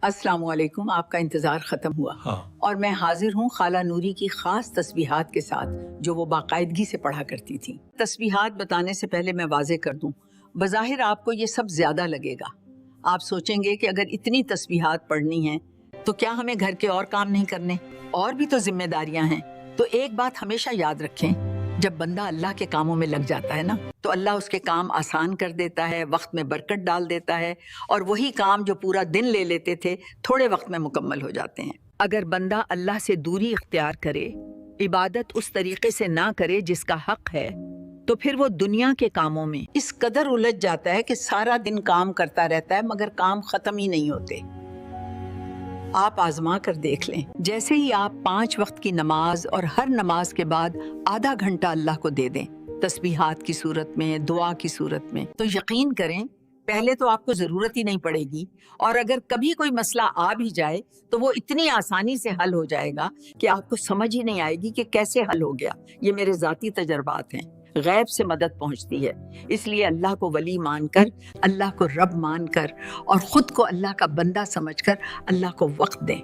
अस्सलाम वालेकुम। आपका इंतज़ार ख़त्म हुआ और मैं हाजिर हूँ खाला नूरी की ख़ास तस्बीहात के साथ जो वो बाकायदगी से पढ़ा करती थी। तस्बीहात बताने से पहले मैं वाज़े कर दूँ, बज़ाहिर आपको ये सब ज़्यादा लगेगा। आप सोचेंगे कि अगर इतनी तस्बीहात पढ़नी हैं तो क्या हमें घर के और काम नहीं करने, और भी तो जिम्मेदारियाँ हैं। तो एक बात हमेशा याद रखें, जब बंदा अल्लाह के कामों में लग जाता है ना, तो अल्लाह उसके काम आसान कर देता है, वक्त में बरकत डाल देता है, और वही काम जो पूरा दिन ले लेते थे थोड़े वक्त में मुकम्मल हो जाते हैं। अगर बंदा अल्लाह से दूरी इख्तियार करे, इबादत उस तरीके से ना करे जिसका हक है, तो फिर वो दुनिया के कामों में इस कदर उलझ जाता है कि सारा दिन काम करता रहता है मगर काम खत्म ही नहीं होते। आप आजमा कर देख लें, जैसे ही आप 5 वक्त की नमाज और हर नमाज के बाद आधा घंटा अल्लाह को दे दें, तस्बीहात की सूरत में, दुआ की सूरत में, तो यकीन करें पहले तो आपको जरूरत ही नहीं पड़ेगी, और अगर कभी कोई मसला आ भी जाए तो वो इतनी आसानी से हल हो जाएगा कि आपको समझ ही नहीं आएगी कि कैसे हल हो गया। ये मेरे जाती तजर्बात हैं। गैब से मदद पहुंचती है, इसलिए अल्लाह को वली मानकर, अल्लाह को रब मानकर और खुद को अल्लाह का बंदा समझकर अल्लाह को वक्त दें।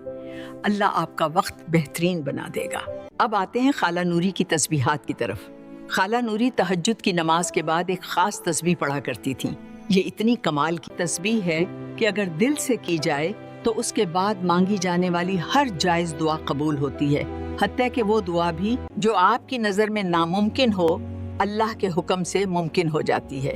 अल्लाह आपका वक्त बेहतरीन बना देगा। अब आते हैं खाला नूरी की तस्बीहात की तरफ। खाला नूरी तहज्जुद की नमाज के बाद एक खास तस्बीह पढ़ा करती थी। ये इतनी कमाल की तस्बीह है कि अगर दिल से की जाए तो उसके बाद मांगी जाने वाली हर जायज दुआ कबूल होती है, हत्ता कि वो दुआ भी जो आपकी नजर में नामुमकिन हो, अल्लाह के हुक्म से मुमकिन हो जाती है।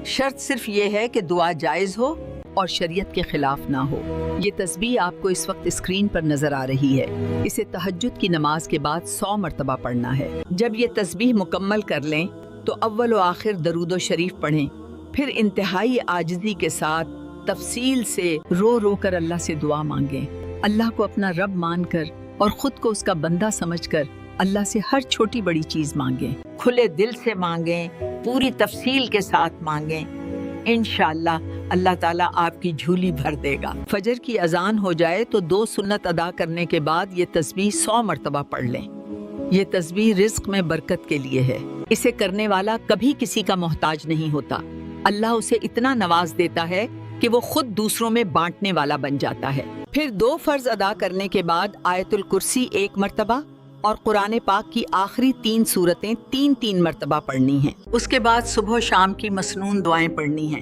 शर्त सिर्फ ये है कि दुआ जायज हो और शरीयत के खिलाफ ना हो। ये तस्बीह आपको इस वक्त स्क्रीन पर नजर आ रही है। इसे तहज्जुद की नमाज के बाद 100 मरतबा पढ़ना है। जब ये तस्बीह मुकम्मल कर लें तो अव्वल व आखिर दरूद शरीफ पढ़ें, फिर इंतहाई आजिज़ी के साथ तफसील से रो रो कर अल्लाह से दुआ मांगें। अल्लाह को अपना रब मानकर और खुद को उसका बंदा समझकर अल्लाह से हर छोटी बड़ी चीज मांगें। खुले दिल से मांगें, पूरी तफसील के साथ मांगें। इंशाअल्लाह अल्लाह ताला आपकी झोली भर देगा। फजर की अजान हो जाए तो 2 सुन्नत अदा करने के बाद ये तस्बीह 100 मरतबा पढ़ लें। ये तस्बीह रिज्क में बरकत के लिए है। इसे करने वाला कभी किसी का मोहताज नहीं होता। अल्लाह उसे इतना नवाज देता है कि वो खुद दूसरों में बांटने वाला बन जाता है। फिर 2 फर्ज अदा करने के बाद आयतुल कुर्सी 1 मरतबा और कुरान पाक की आखिरी 3 सूरतें 3-3 मरतबा पढ़नी हैं। उसके बाद सुबह शाम की मसनून दुआएं पढ़नी हैं।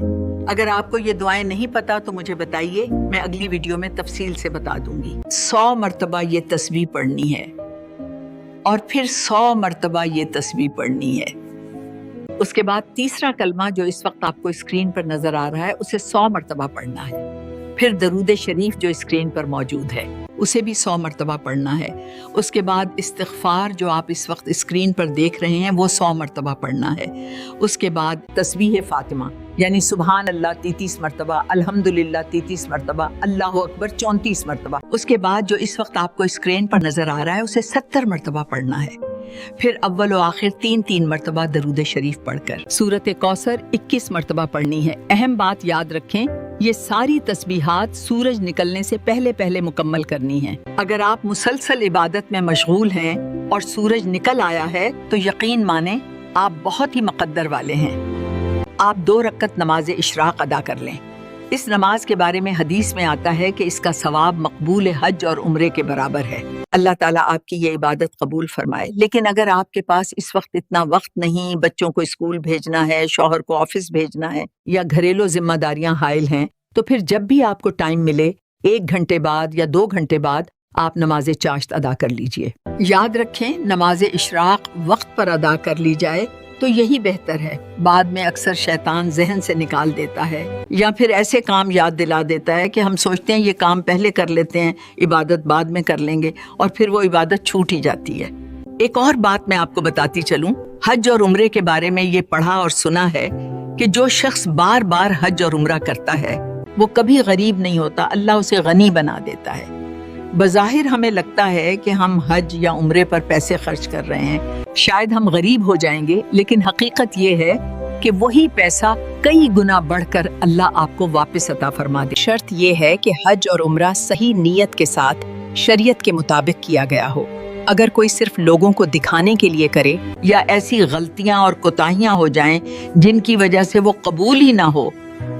अगर आपको ये दुआएं नहीं पता तो मुझे बताइए, मैं अगली वीडियो में तफसील से बता दूंगी। 100 मरतबा ये तस्बीह पढ़नी है और फिर 100 मरतबा ये तस्बीह पढ़नी है। उसके बाद तीसरा कलमा जो इस वक्त आपको स्क्रीन पर नजर आ रहा है उसे 100 मरतबा पढ़ना है। फिर दरूद शरीफ जो स्क्रीन पर मौजूद है उसे भी 100 मरतबा पढ़ना है। उसके बाद इस्तिग़फ़ार जो आप इस वक्त स्क्रीन पर देख रहे हैं वो 100 मरतबा पढ़ना है। उसके बाद तस्बीह फ़ातिमा यानी सुबहान अल्लाह 33 मरतबा, अल्हम्दुलिल्लाह 33 मरतबा, अल्लाहु अकबर 34 मरतबा। उसके बाद जो इस वक्त आपको स्क्रीन पर नजर आ रहा है उसे 70 मरतबा पढ़ना है। फिर अव्वल व आखिर 3-3 मरतबा दरूद शरीफ पढ़कर सूरत कौसर 21 मरतबा पढ़नी है। अहम बात याद रखें, ये सारी तस्बीहात सूरज निकलने से पहले पहले मुकम्मल करनी है। अगर आप मुसलसल इबादत में मशगूल हैं और सूरज निकल आया है तो यकीन माने आप बहुत ही मुक़द्दर वाले हैं। आप 2 रकत नमाज इशराक अदा कर लें। इस नमाज के बारे में हदीस में आता है कि इसका सवाब मकबूल हज और उम्रे के बराबर है। अल्लाह ताला आपकी ये इबादत कबूल फरमाए। लेकिन अगर आपके पास इस वक्त इतना वक्त नहीं, बच्चों को स्कूल भेजना है, शौहर को ऑफिस भेजना है या घरेलू जिम्मेदारियां हाइल हैं, तो फिर जब भी आपको टाइम मिले 1 घंटे बाद या 2 घंटे बाद आप नमाज चाश्त अदा कर लीजिए। याद रखें, नमाज इशराक वक्त पर अदा कर ली जाए तो यही बेहतर है। बाद में अक्सर शैतान जहन से निकाल देता है या फिर ऐसे काम याद दिला देता है कि हम सोचते हैं ये काम पहले कर लेते हैं, इबादत बाद में कर लेंगे, और फिर वो इबादत छूट ही जाती है। एक और बात मैं आपको बताती चलूं, हज और उम्रे के बारे में ये पढ़ा और सुना है कि जो शख्स बार बार हज और उम्रा करता है वो कभी गरीब नहीं होता, अल्लाह उसे गनी बना देता है। बज़ाहिर हमें लगता है कि हम हज या उम्रे पर पैसे खर्च कर रहे हैं, शायद हम गरीब हो जाएंगे, लेकिन हकीकत ये है कि वही पैसा कई गुना बढ़कर अल्लाह आपको वापस अता फरमा दे। शर्त ये है कि हज और उम्रा सही नीयत के साथ शरीयत के मुताबिक किया गया हो। अगर कोई सिर्फ लोगों को दिखाने के लिए करे या ऐसी गलतियां और कोताहियां हो जाएं जिनकी वजह से वो कबूल ही ना हो,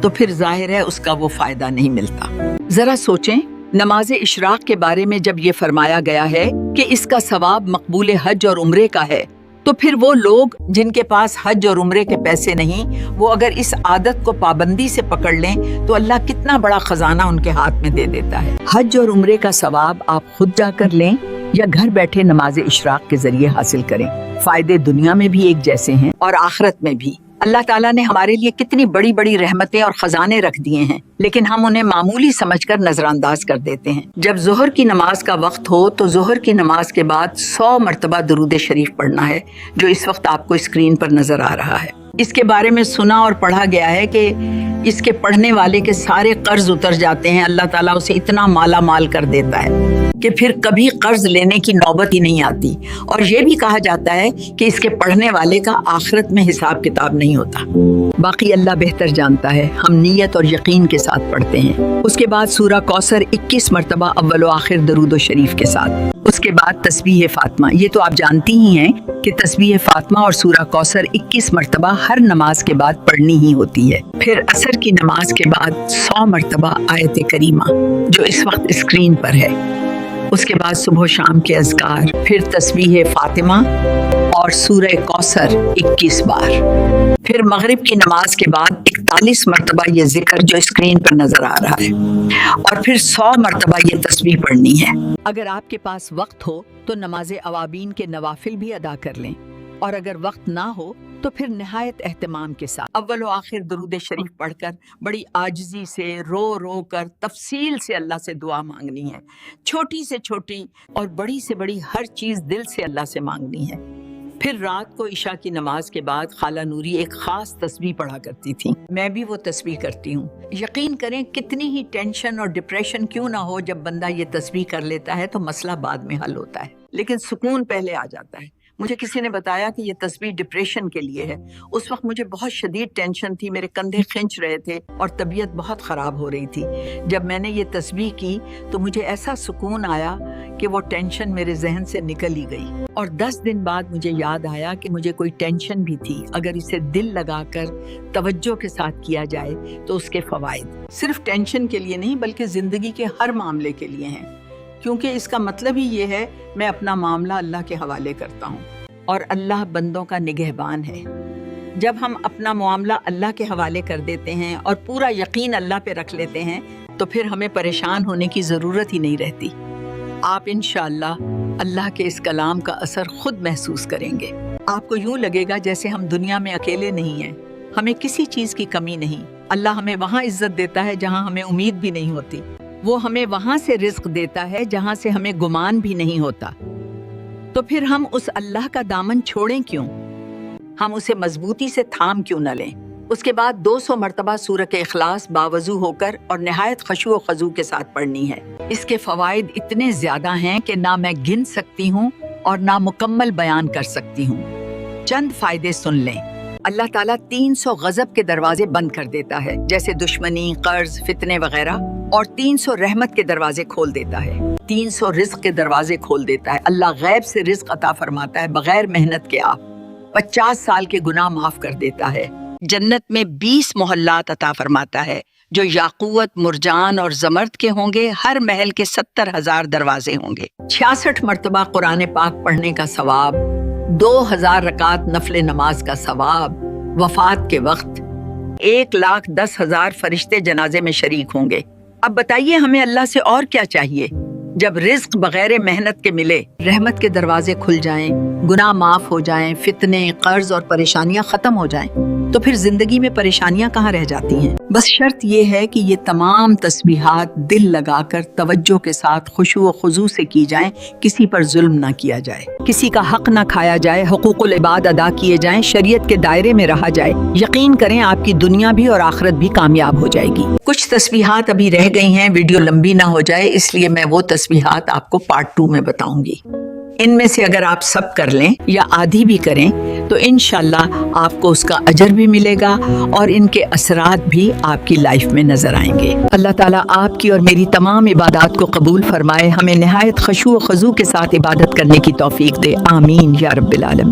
تو پھر ظاہر ہے اس کا وہ فائدہ نہیں ملتا۔ ذرا سوچیں، نماز اشراق کے بارے میں جب یہ فرمایا گیا ہے کہ اس کا ثواب مقبول حج اور عمرے کا ہے، تو پھر وہ لوگ جن کے پاس حج اور عمرے کے پیسے نہیں، وہ اگر اس عادت کو پابندی سے پکڑ لیں تو اللہ کتنا بڑا خزانہ ان کے ہاتھ میں دے دیتا ہے۔ حج اور عمرے کا ثواب آپ خود جا کر لیں یا گھر بیٹھے نماز اشراق کے ذریعے حاصل کریں، فائدے دنیا میں بھی ایک جیسے ہیں اور آخرت میں بھی۔ اللہ تعالیٰ نے ہمارے لیے کتنی بڑی بڑی رحمتیں اور خزانے رکھ دیے ہیں، لیکن ہم انہیں معمولی سمجھ کر نظر انداز کر دیتے ہیں۔ جب ظہر کی نماز کا وقت ہو تو ظہر کی نماز کے بعد 100 مرتبہ درود شریف پڑھنا ہے، جو اس وقت آپ کو اسکرین پر نظر آ رہا ہے۔ اس کے بارے میں سنا اور پڑھا گیا ہے کہ اس کے پڑھنے والے کے سارے قرض اتر جاتے ہیں، اللہ تعالیٰ اسے اتنا مالا مال کر دیتا ہے کہ پھر کبھی قرض لینے کی نوبت ہی نہیں آتی۔ اور یہ بھی کہا جاتا ہے کہ اس کے پڑھنے والے کا آخرت میں حساب کتاب نہیں ہوتا۔ باقی اللہ بہتر جانتا ہے، ہم نیت اور یقین کے ساتھ پڑھتے ہیں۔ اس کے بعد سورہ کوثر 21 مرتبہ اول و آخر درود و شریف کے ساتھ۔ اس کے بعد تسبیح فاطمہ، یہ تو آپ جانتی ہی ہیں کہ تسبیح فاطمہ اور سورہ کوثر 21 مرتبہ ہر نماز کے بعد پڑھنی ہی ہوتی ہے۔ پھر عصر کی نماز کے بعد 100 مرتبہ آیت کریمہ، جو اس وقت اسکرین پر ہے۔ اس کے بعد صبح و شام کے اذکار، پھر تسبیح فاطمہ اور سورہ کوثر 21 بار۔ پھر مغرب کی نماز کے بعد 41 مرتبہ یہ ذکر جو اسکرین پر نظر آ رہا ہے، اور پھر 100 مرتبہ یہ تسبیح پڑھنی ہے۔ اگر آپ کے پاس وقت ہو تو نماز اوابین کے نوافل بھی ادا کر لیں، اور اگر وقت نہ ہو تو پھر نہایت اہتمام کے ساتھ اول و آخر درود شریف پڑھ کر بڑی عاجزی سے رو رو کر تفصیل سے اللہ سے دعا مانگنی ہے۔ چھوٹی سے چھوٹی اور بڑی سے بڑی ہر چیز دل سے اللہ سے مانگنی ہے۔ پھر رات کو عشاء کی نماز کے بعد خالہ نوری ایک خاص تسبیح پڑھا کرتی تھی، میں بھی وہ تسبیح کرتی ہوں۔ یقین کریں کتنی ہی ٹینشن اور ڈپریشن کیوں نہ ہو، جب بندہ یہ تسبیح کر لیتا ہے تو مسئلہ بعد میں حل ہوتا ہے، لیکن سکون پہلے آ جاتا ہے۔ مجھے کسی نے بتایا کہ یہ تسبیح ڈپریشن کے لیے ہے۔ اس وقت مجھے بہت شدید ٹینشن تھی، میرے کندھے کھنچ رہے تھے اور طبیعت بہت خراب ہو رہی تھی۔ جب میں نے یہ تسبیح کی تو مجھے ایسا سکون آیا کہ وہ ٹینشن میرے ذہن سے نکل ہی گئی، اور 10 دن بعد مجھے یاد آیا کہ مجھے کوئی ٹینشن بھی تھی، اگر اسے دل لگا کر توجہ کے ساتھ کیا جائے تو اس کے فوائد صرف ٹینشن کے لیے نہیں بلکہ زندگی کے ہر معاملے کے لیے ہیں، کیونکہ اس کا مطلب ہی یہ ہے میں اپنا معاملہ اللہ کے حوالے کرتا ہوں اور اللہ بندوں کا نگہبان ہے۔ جب ہم اپنا معاملہ اللہ کے حوالے کر دیتے ہیں اور پورا یقین اللہ پہ رکھ لیتے ہیں تو پھر ہمیں پریشان ہونے کی ضرورت ہی نہیں رہتی۔ آپ انشاءاللہ اللہ کے اس کلام کا اثر خود محسوس کریں گے۔ آپ کو یوں لگے گا جیسے ہم دنیا میں اکیلے نہیں ہیں، ہمیں کسی چیز کی کمی نہیں۔ اللہ ہمیں وہاں عزت دیتا ہے جہاں ہمیں امید بھی نہیں ہوتی، وہ ہمیں وہاں سے رزق دیتا ہے جہاں سے ہمیں گمان بھی نہیں ہوتا۔ تو پھر ہم اس اللہ کا دامن چھوڑیں کیوں؟ ہم اسے مضبوطی سے تھام کیوں نہ لیں؟ اس کے بعد 200 مرتبہ سورۃ اخلاص باوضو ہو کر اور نہایت خشوع و خضوع کے ساتھ پڑھنی ہے۔ اس کے فوائد اتنے زیادہ ہیں کہ نہ میں گن سکتی ہوں اور نہ مکمل بیان کر سکتی ہوں۔ چند فائدے سن لیں۔ اللہ تعالیٰ 300 غضب کے دروازے بند کر دیتا ہے، جیسے دشمنی، قرض، فتنے وغیرہ، اور 300 رحمت کے دروازے کھول دیتا ہے، 300 رزق کے دروازے کھول دیتا ہے۔ اللہ غیب سے رزق عطا فرماتا ہے بغیر محنت کے، آپ 50 سال کے گناہ معاف کر دیتا ہے۔ جنت میں 20 محلات عطا فرماتا ہے جو یاقوت، مرجان اور زمرد کے ہوں گے، ہر محل کے 70,000 دروازے ہوں گے۔ 66 مرتبہ قرآن پاک پڑھنے کا ثواب، 2000 رکعت نفل نماز کا ثواب، وفات کے وقت 1,10,000 فرشتے جنازے میں شریک ہوں گے۔ اب بتائیے ہمیں اللہ سے اور کیا چاہیے؟ جب رزق بغیر محنت کے ملے، رحمت کے دروازے کھل جائیں، گناہ معاف ہو جائیں، فتنے، قرض اور پریشانیاں ختم ہو جائیں، تو پھر زندگی میں پریشانیاں کہاں رہ جاتی ہیں؟ بس شرط یہ ہے کہ یہ تمام تسبیحات دل لگا کر توجہ کے ساتھ خشوع و خضوع سے کی جائیں، کسی پر ظلم نہ کیا جائے، کسی کا حق نہ کھایا جائے، حقوق العباد ادا کیے جائیں، شریعت کے دائرے میں رہا جائے۔ یقین کریں آپ کی دنیا بھی اور آخرت بھی کامیاب ہو جائے گی۔ کچھ تسبیحات ابھی رہ گئی ہیں، ویڈیو لمبی نہ ہو جائے اس لیے میں وہ تسبیحات آپ کو پارٹ 2 میں بتاؤں گی۔ ان میں سے اگر آپ سب کر لیں یا آدھی بھی کریں تو انشاءاللہ آپ کو اس کا اجر بھی ملے گا اور ان کے اثرات بھی آپ کی لائف میں نظر آئیں گے۔ اللہ تعالیٰ آپ کی اور میری تمام عبادات کو قبول فرمائے، ہمیں نہایت خشوع و خضوع کے ساتھ عبادت کرنے کی توفیق دے، آمین یا رب العالمین۔